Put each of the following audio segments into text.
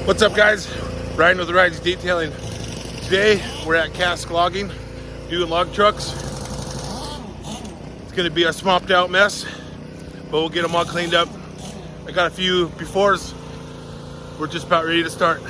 What's up, guys? Ryan with the Rides Detailing. Today we're at Cask Logging doing log trucks. It's gonna be a swamped out mess, but we'll get them all cleaned up. I got a few befores. We're just about ready to start.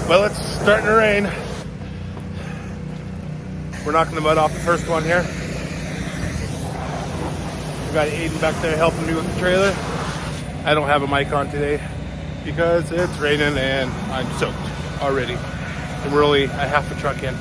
Well, it's starting to rain. We're knocking the mud off the first one here. We got Aiden back there helping me with the trailer. I don't have a mic on today because it's raining and I'm soaked already. And we're only a half a truck in.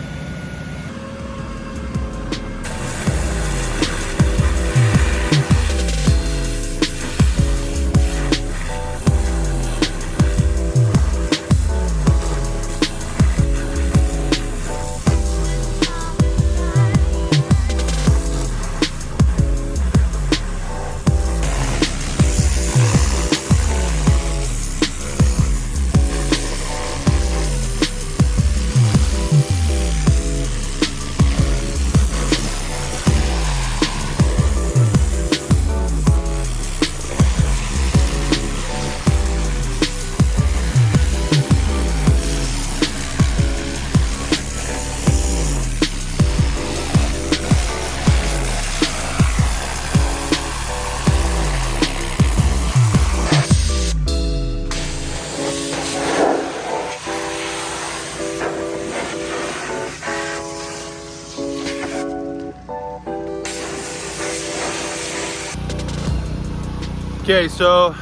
Okay, so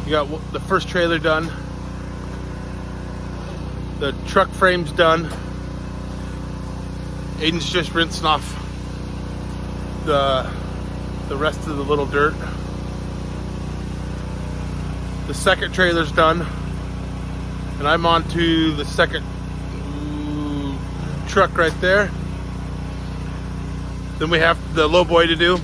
you got the first trailer done. The truck frame's done. Aiden's just rinsing off the rest of the little dirt. The second trailer's done. And I'm on to the second truck right there. Then we have the low boy to do.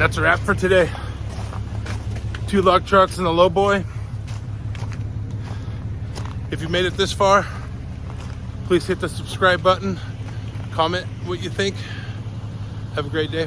And that's a wrap for today. 2 log trucks and a lowboy. If you made it this far, please hit the subscribe button. Comment what you think. Have a great day.